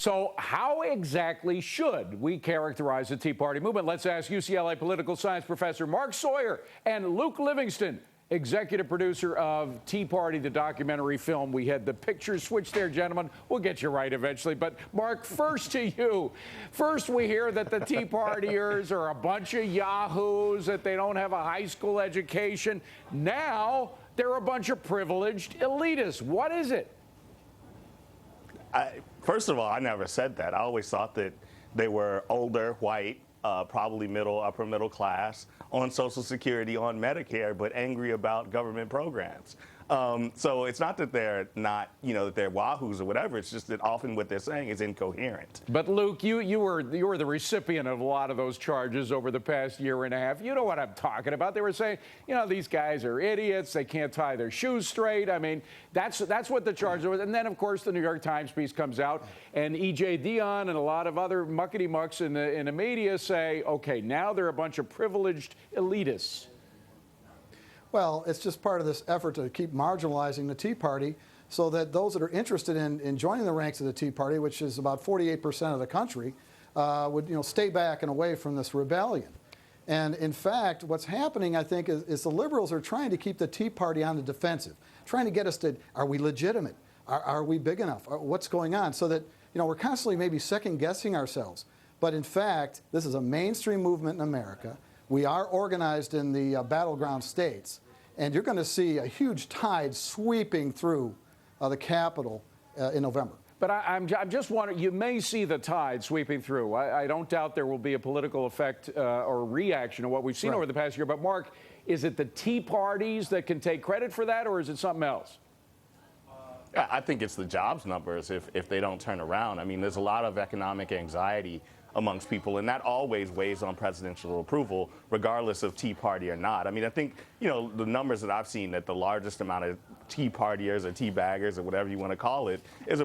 So how exactly should we characterize the Tea Party movement? Let's ask UCLA political science professor Mark Sawyer and Luke Livingston, executive producer of Tea Party, the documentary film. We had the pictures switched there, gentlemen. We'll get you right eventually. But Mark, first to you. First, we hear that the Tea Partiers are a bunch of yahoos, that they don't have a high school education. Now they're a bunch of privileged elitists. What is it? First of all, I never said that. I always thought that they were older, white, probably upper middle class, on Social Security, on Medicare, but angry about government programs. So it's not that they're not, that they're wahoos or whatever. It's just that often what they're saying is incoherent. But Luke, you were the recipient of a lot of those charges over the past year and a half. You know what I'm talking about. They were saying, these guys are idiots. They can't tie their shoes straight. I mean, that's what the charge was. And then, of course, the New York Times piece comes out, and E.J. Dionne and a lot of other muckety-mucks in the media say, okay, now they're a bunch of privileged elitists. Well, it's just part of this effort to keep marginalizing the Tea Party so that those that are interested in joining the ranks of the Tea Party, which is about 48% of the country, would stay back and away from this rebellion. And in fact, what's happening, I think, is the liberals are trying to keep the Tea Party on the defensive, trying to get us to, are we legitimate? Are we big enough? What's going on? So that, we're constantly maybe second-guessing ourselves. But in fact, this is a mainstream movement in America. We are organized in the battleground states, and you're going to see a huge tide sweeping through the Capitol in November. But I'm just wondering, you may see the tide sweeping through. I don't doubt there will be a political effect or reaction to what we've seen over the past year. But Mark, is it the Tea Parties that can take credit for that, or is it something else? I think it's the jobs numbers if they don't turn around. I mean, there's a lot of economic anxiety amongst people, and that always weighs on presidential approval, regardless of Tea Party or not. I mean, I think, the numbers that I've seen, that the largest amount of Tea Partiers or Tea Baggers or whatever you want to call it is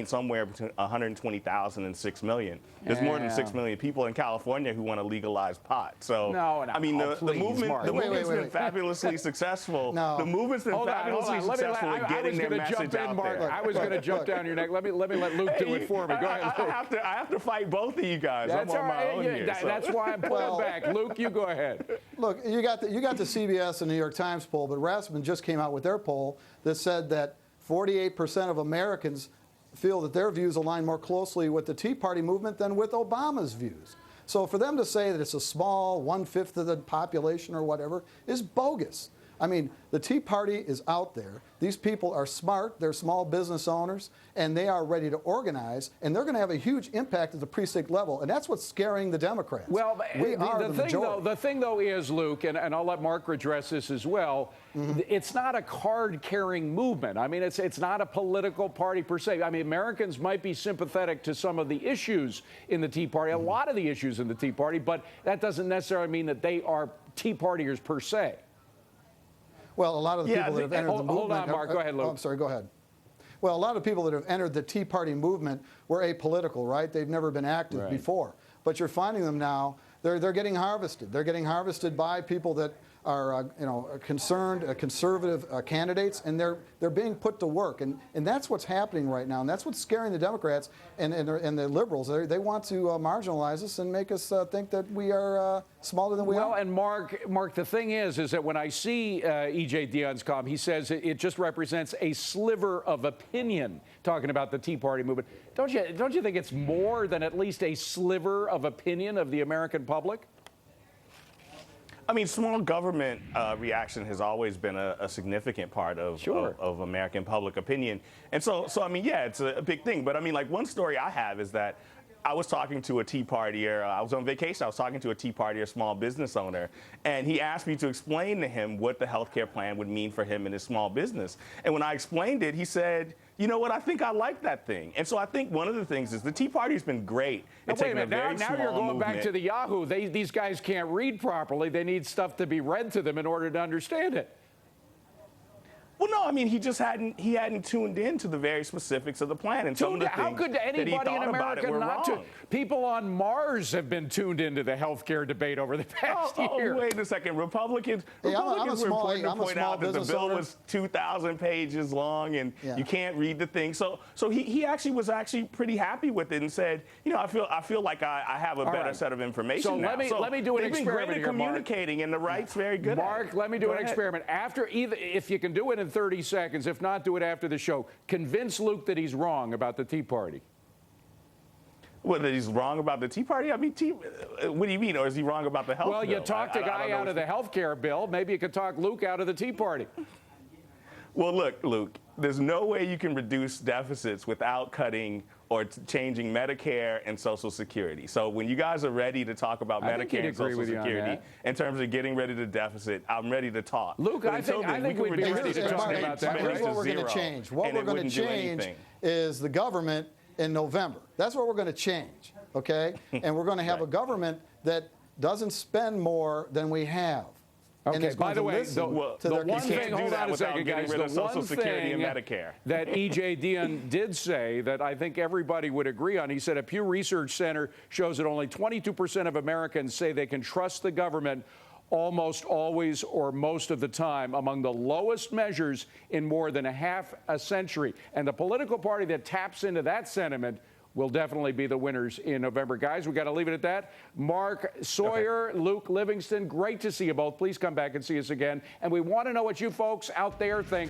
somewhere between 120,000 and 6 million. There's more than 6 million people in California who want to legalize pot. So, I mean, the movement's been fabulously successful. The movement's been fabulously successful in getting their message out there. I was going to jump down your neck. Let me let Luke do it for me. Go ahead, Luke. I have to fight both of you guys. I'm on my own here. That's why I'm pulling back. Luke, you go ahead. Look, you got the CBS and New York Times poll, but Rasmussen just came out with their poll that said that 48% of Americans feel that their views align more closely with the Tea Party movement than with Obama's views. So for them to say that it's a small 1/5 of the population or whatever is bogus. I mean, the Tea Party is out there. These people are smart. They're small business owners, and they are ready to organize, and they're going to have a huge impact at the precinct level, and that's what's scaring the Democrats. Well, the thing, though, is, Luke, and I'll let Mark address this as well, it's not a card-carrying movement. I mean, it's not a political party per se. I mean, Americans might be sympathetic to some of the issues in the Tea Party, a lot of the issues in the Tea Party, but that doesn't necessarily mean that they are Tea Partiers per se. Well, a lot of the people that have entered the movement... Hold on, Mark. Go ahead, Luke. I'm sorry, go ahead. Well, a lot of people that have entered the Tea Party movement were apolitical, right? They've never been active before. But you're finding them now, they're getting harvested. They're getting harvested by people that are, concerned, conservative candidates, and they're being put to work. And that's what's happening right now, and that's what's scaring the Democrats and the liberals. They want to marginalize us and make us think that we are smaller than we are. Well, and Mark, the thing is that when I see E.J. Dionne's column, he says it just represents a sliver of opinion talking about the Tea Party movement. Don't you think it's more than at least a sliver of opinion of the American public? I mean, small government reaction has always been a significant part of American public opinion. And so I mean, yeah, it's a big thing. But I mean, like, one story I have is that I was talking to a Tea Partier. I was on vacation. I was talking to a Tea Partier small business owner, and he asked me to explain to him what the health care plan would mean for him and his small business. And when I explained it, he said, you know what, I think I like that thing. And so I think one of the things is the Tea Party's been great at taking a very small movement. Now you're going back to the Yahoo. These guys can't read properly. They need stuff to be read to them in order to understand it. Well, no, I mean, he hadn't tuned in to the very specifics of the plan and some of the How things could that he anybody thought in about America it were not wrong. to? People on Mars have been tuned into the healthcare debate over the past year. Wait a second. Republicans Hey, I'm a were small- important I'm to a point small out that the business bill owner. was 2,000 pages long and Yeah. you can't read the thing. So he actually was pretty happy with it and said, you know, I feel like I have a better right. set of information So now. let me do an they've been experiment great here, at Mark. communicating, and the right's very good Mark, at it. let me do Go an ahead. experiment. If you can do it in 30 seconds, if not, do it after the show. Convince Luke that he's wrong about the Tea Party. Well, that he's wrong about the Tea Party? I mean, what do you mean? Or is he wrong about the health Well, bill? you talked a I don't guy know out of the health care bill. Maybe you could talk Luke out of the Tea Party. Well, look, Luke, there's no way you can reduce deficits without cutting or changing Medicare and Social Security. So when you guys are ready to talk about I think he'd Medicare and agree Social with you on Security that. in terms of getting rid of the deficit, I'm ready to talk. Luke, But I until think- then, I we think can we'd be reduce ready to the talk deficit about that, Here's right? what we're going to zero, change. What and we're it going to wouldn't do change anything. is the government in November. That's what we're going to change, okay? And we're going to have a Right. government that doesn't spend more than we have. And Okay, it's by going the to way, listen the to their one can't thing, do hold that on a without second, getting guys, rid the of Social one Security and thing Medicare. that E.J. Dionne did say that I think everybody would agree on, he said a Pew Research Center shows that only 22% of Americans say they can trust the government almost always or most of the time, among the lowest measures in more than half a century. And the political party that taps into that sentiment will definitely be the winners in November. Guys, we got to leave it at that. Mark Sawyer, Luke Livingston, great to see you both. Please come back and see us again. And we want to know what you folks out there think.